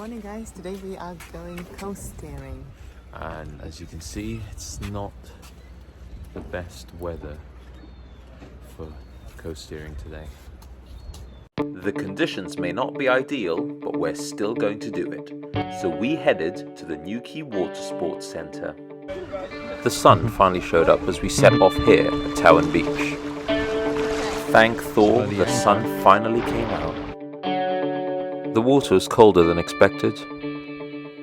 Morning guys, today we are going coasteering. And as you can see, it's not the best weather for coasteering today. The conditions may not be ideal, but we're still going to do it. So we headed to the Newquay Water Sports Centre. The sun finally showed up as we set off here at Towan Beach. Thank Thor, the sun finally came out. The water was colder than expected,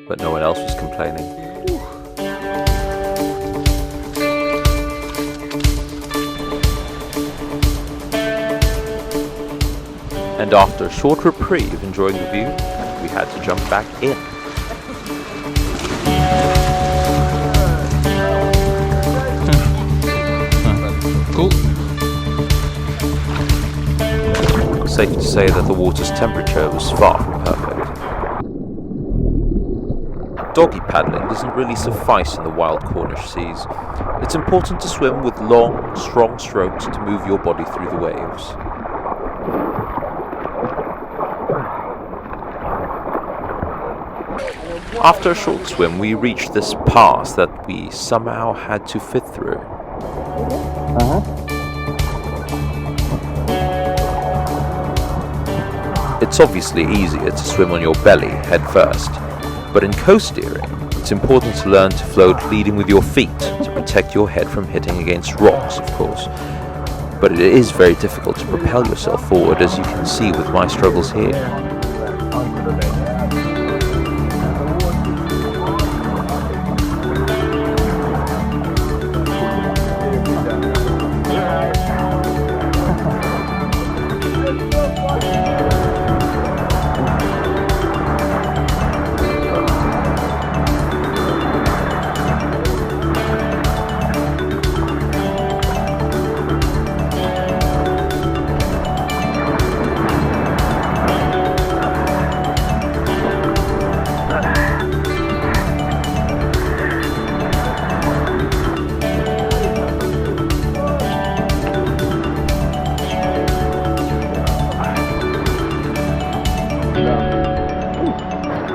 but no one else was complaining. And after a short reprieve enjoying the view, we had to jump back in. Cool. Safe to say that the water's temperature was far from perfect. Doggy paddling doesn't really suffice in the wild Cornish seas. It's important to swim with long, strong strokes to move your body through the waves. After a short swim, we reached this pass that we somehow had to fit through. It's obviously easier to swim on your belly head first, but in coasteering, it's important to learn to float leading with your feet to protect your head from hitting against rocks, of course. But it is very difficult to propel yourself forward, as you can see with my struggles here.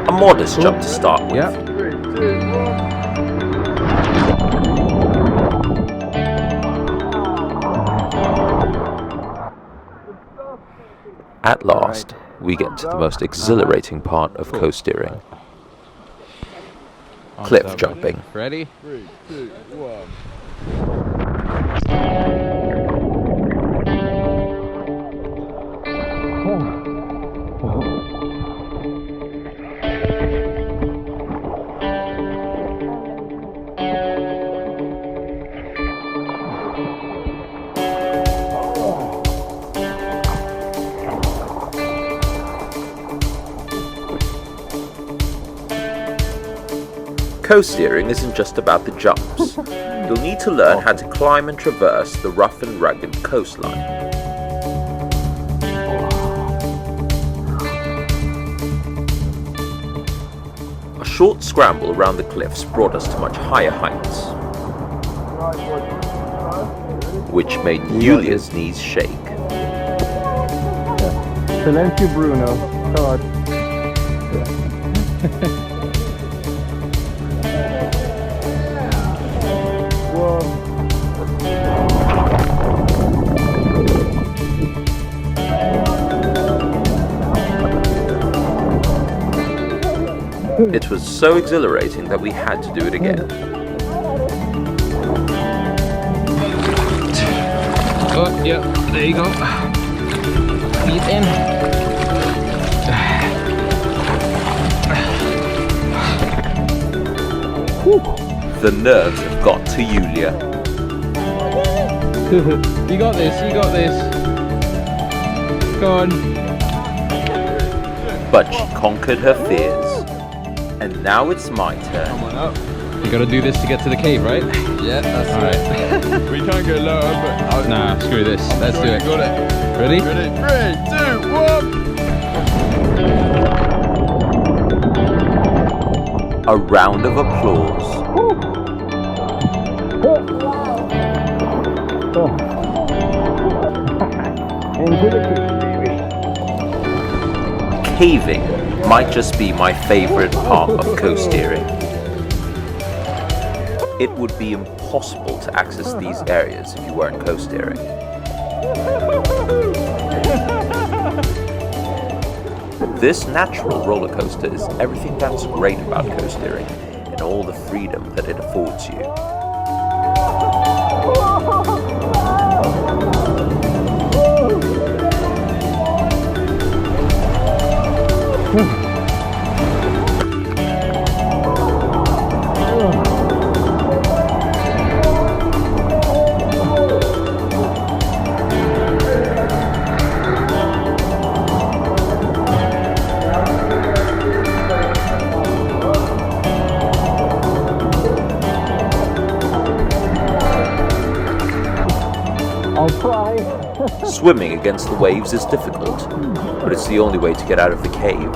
A modest jump to start with. Yeah. At last, we get to the most exhilarating part of coasteering. Cliff jumping. Ready? 3, 2, 1. Coasteering isn't just about the jumps. You'll need to learn how to climb and traverse the rough and rugged coastline. A short scramble around the cliffs brought us to much higher heights, which made Julia's knees shake. Silenzio Bruno. God. It was so exhilarating that we had to do it again. Oh, yeah, there you go. Feet in. The nerves have got to Julia. You got this, you got this. Go on. But she conquered her fears. And now it's my turn. Come on up. You gotta do this to get to the cave, right? Yeah, that's Alright. We can't go lower, but... Nah, screw this. Let's do it. Got it. Ready? Ready? 3, 2, 1. A round of applause. Caving might just be my favourite part of coasteering. It would be impossible to access these areas if you weren't coasteering. This natural roller coaster is everything that's great about coasteering and all the freedom that it affords you. Swimming against the waves is difficult, but it's the only way to get out of the cave.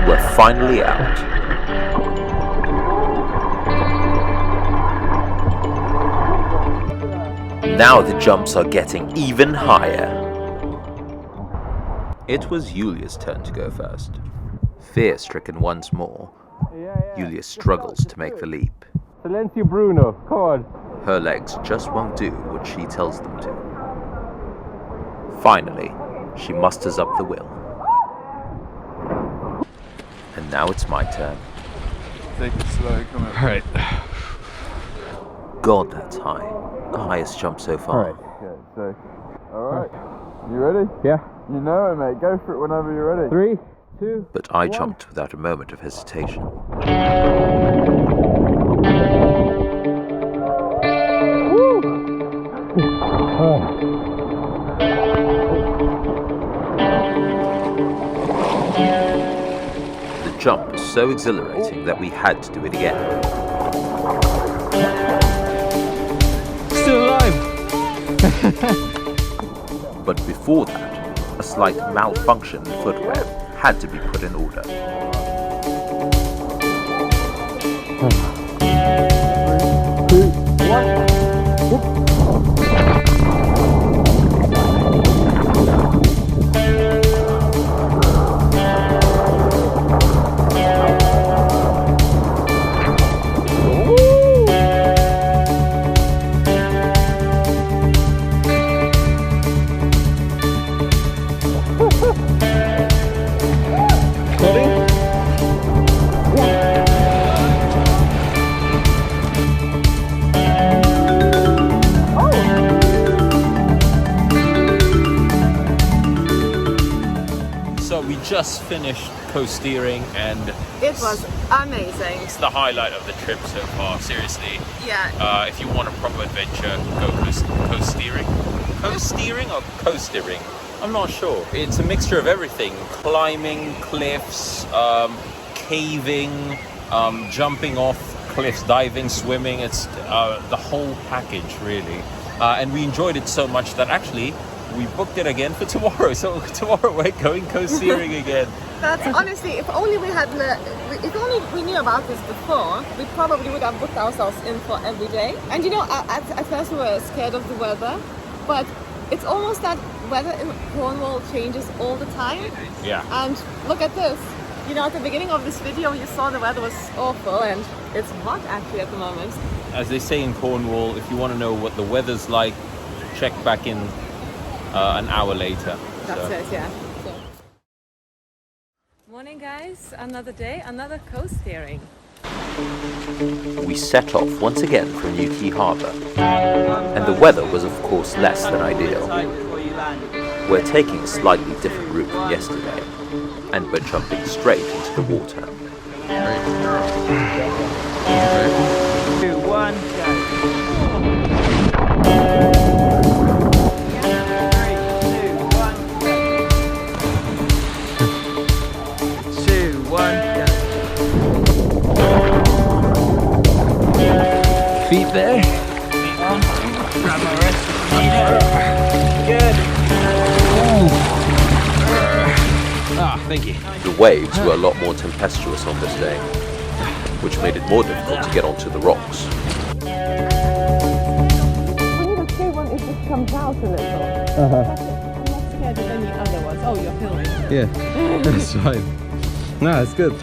We're finally out. Now the jumps are getting even higher. It was Julia's turn to go first. Fear-stricken once more, Julia struggles to make the leap. Silencio Bruno, come on. Her legs just won't do what she tells them to. Finally, she musters up the will. And now it's my turn. Take it slow, come on. Alright. God, that's high. The highest jump so far. Okay, so, alright. You ready? Yeah. You know it, mate. Go for it whenever you're ready. 3, 2. But I jumped without a moment of hesitation. The jump was so exhilarating that we had to do it again. Still alive! But before that, a slight malfunction in the footwear had to be put in order. So we just finished coasteering and It was amazing. it's the highlight of the trip so far, seriously. Yeah. If you want a proper adventure, go coasteering. Coasteering or coastering? I'm not sure. It's a mixture of everything. Climbing, cliffs, caving, jumping off cliffs, diving, swimming. It's the whole package, really. And we enjoyed it so much that actually we booked it again for tomorrow. So tomorrow we're going coasteering again. That's honestly, if only we had, if only we knew about this before, we probably would have booked ourselves in for every day. And you know, at first we were scared of the weather, but it's almost that weather in Cornwall changes all the time. Yeah. And look at this. You know, at the beginning of this video, you saw the weather was awful, and it's hot actually at the moment. As they say in Cornwall, if you want to know what the weather's like, check back in an hour later. That's it, yeah. Morning guys, another day, another coasteering. We set off once again from Newquay Harbour, and the weather was of course less than ideal. We're taking a slightly different route from yesterday, and we're jumping straight into the water. 2, 1, go. 2, 1, go. grab my wrist if you need it. Good. Ah, thank you. The waves were a lot more tempestuous on this day, which made it more difficult to get onto the rocks. We need a stay one if it comes out a little. I'm not scared of any other ones. Oh, you're filming. Yeah, that's fine. No, it's good.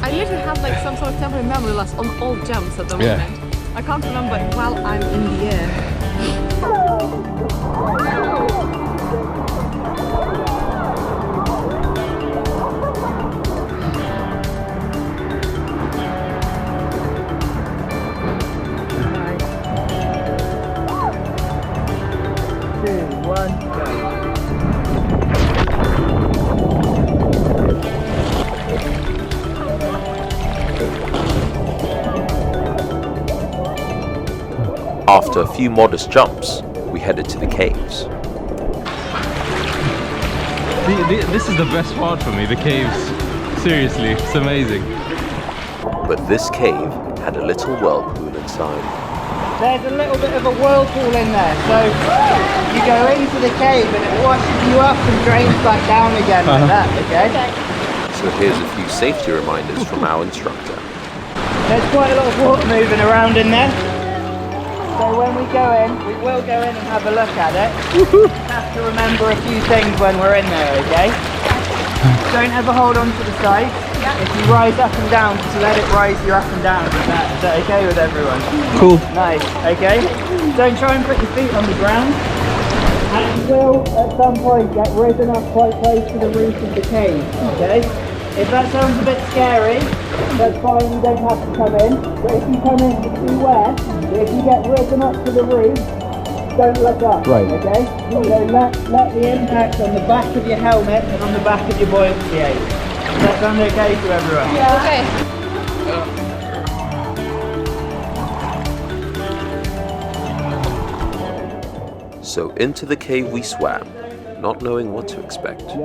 I literally have like some sort of temporary memory loss on all jumps at the moment. Yeah. I can't remember while I'm in the air. After a few modest jumps, we headed to the caves. This is the best part for me, the caves. Seriously, it's amazing. But this cave had a little whirlpool inside. There's a little bit of a whirlpool in there, so you go into the cave and it washes you up and drains back down again like that, okay? So here's a few safety reminders from our instructor. There's quite a lot of water moving around in there. So when we go in, we will go in and have a look at it. We have to remember a few things when we're in there, okay? Don't ever hold on to the sides. If you rise up and down, just let it rise you up and down. Is that okay with everyone? Cool. Nice, okay? Don't try and put your feet on the ground. And you will, at some point, get risen up quite close to the roof of the cave, okay? If that sounds a bit scary, that's fine, you don't have to come in. But if you come in, just beware, if you get risen up to the roof, don't look up, Right. okay? So let the impact on the back of your helmet and on the back of your buoyancy aid. Does that sound okay to everyone? Yeah. Okay. So into the cave we swam, not knowing what to expect.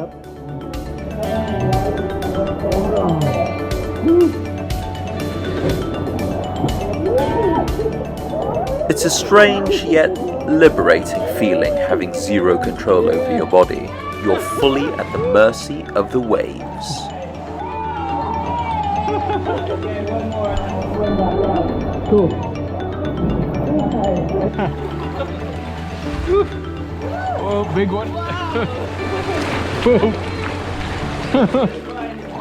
It's a strange yet liberating feeling having zero control over your body. You're fully at the mercy of the waves. Cool. Oh, big one.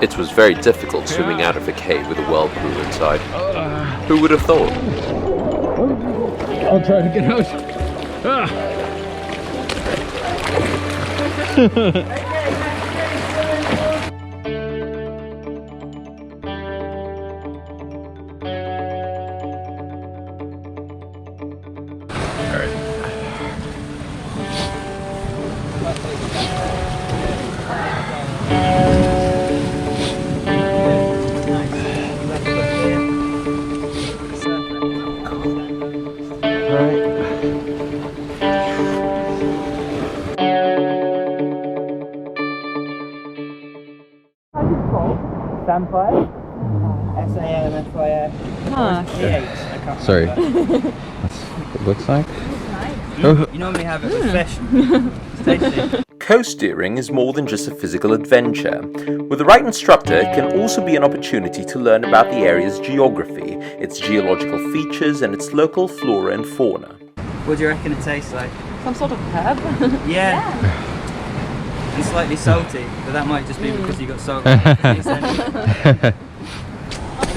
It was very difficult swimming out of a cave with a whirlpool inside. Who would have thought? I'll try to get out. Ah. Samfire? S-A-M-F-I-R. Sorry. That's what it looks like. You normally have it with fish. It's tasty. Coasteering is more than just a physical adventure. With the right instructor, it can also be an opportunity to learn about the area's geography, its geological features, and its local flora and fauna. What do you reckon it tastes like? Some sort of herb. Yeah. And slightly salty, but that might just be because you got salt. It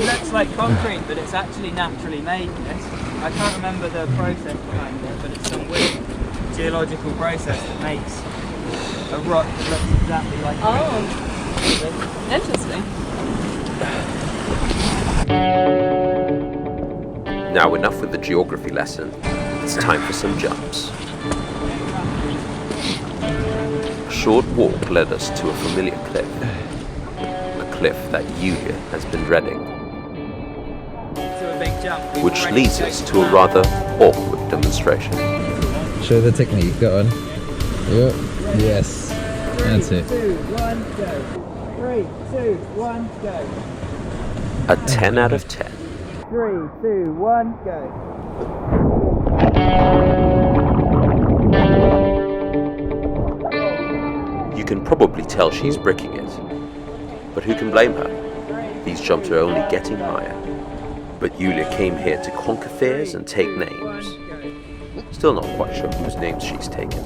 looks like concrete, but it's actually naturally made. I can't remember the process behind it, but it's some weird geological process that makes a rock that looks exactly like Interesting. Now enough with the geography lesson. It's time for some jumps. A short walk led us to a familiar cliff. A cliff that Yulia has been dreading. Which leads us to a rather awkward demonstration. Show the technique, go on. Yep. Yes. That's it. 3, 2, 1, go. 3, 2, 1, go. A 10 out of 10. 3, 2, 1, go. You can probably tell she's bricking it, but who can blame her? These jumps are only getting higher. But Julia came here to conquer fears and take names. Still not quite sure whose names she's taken.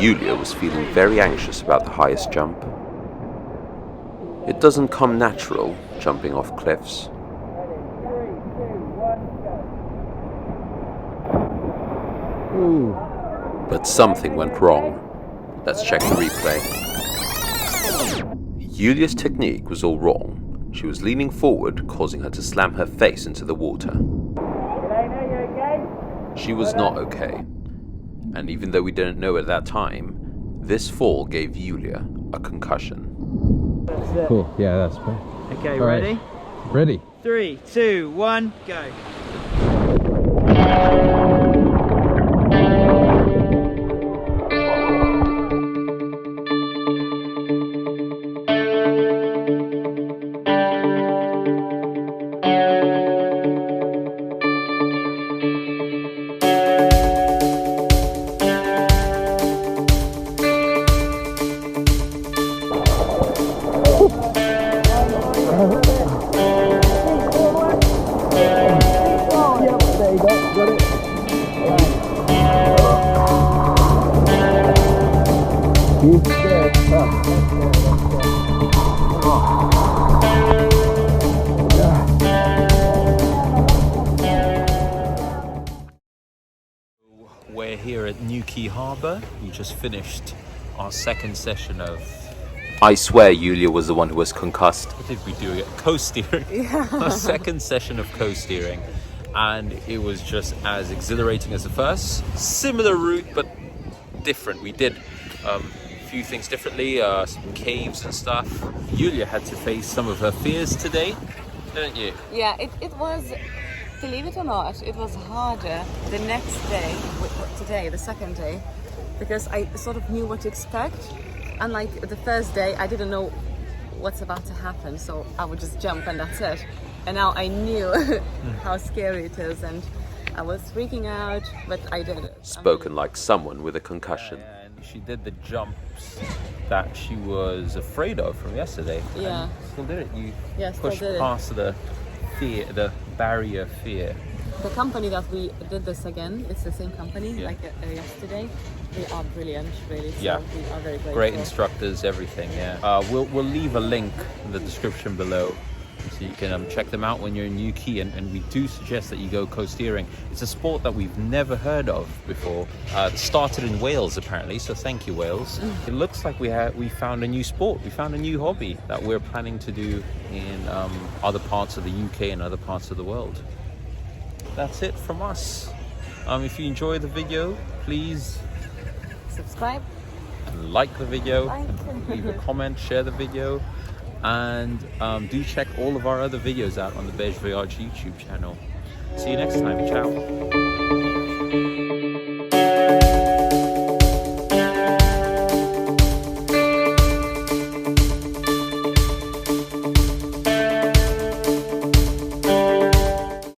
Julia was feeling very anxious about the highest jump. It doesn't come natural, jumping off cliffs. But something went wrong. Let's check the replay. Julia's technique was all wrong. She was leaning forward, causing her to slam her face into the water. She was not okay. And even though we didn't know at that time, this fall gave Julia a concussion. Cool, yeah, that's fine. Okay, All ready? right. Ready. 3, 2, 1, go. We're here at Newquay Harbour. We just finished our second session of... I swear Julia was the one who was concussed. What did we do? Coasteering. Yeah. Our second session of coasteering. And it was just as exhilarating as the first. Similar route, but different. We did a few things differently, some caves and stuff. Julia had to face some of her fears today, didn't you? Yeah, it was, believe it or not, it was harder the next day, today, the second day, because I sort of knew what to expect. Unlike the first day, I didn't know what's about to happen, so I would just jump and that's it. And now I knew how scary it is, and I was freaking out, but I did it. Spoken like someone with a concussion. Yeah, and she did the jumps that she was afraid of from yesterday. Yeah. And still did it. You still pushed did it. past the fear, the barrier of fear. The company that we did this again, it's the same company like yesterday. They are brilliant, really. So Yeah. we are very grateful. Great instructors, everything. Yeah. We'll leave a link in the description below, so you can check them out when you're in Newquay, and we do suggest that you go coasteering. It's a sport that we've never heard of before. It started in Wales apparently, so thank you Wales. It looks like we found a new sport, we found a new hobby that we're planning to do in other parts of the UK and other parts of the world. That's it from us. If you enjoyed the video, please Subscribe. and like the video, Like. leave a comment, share the video, and do check all of our other videos out on the Beige Voyage YouTube channel. See you next time. Ciao.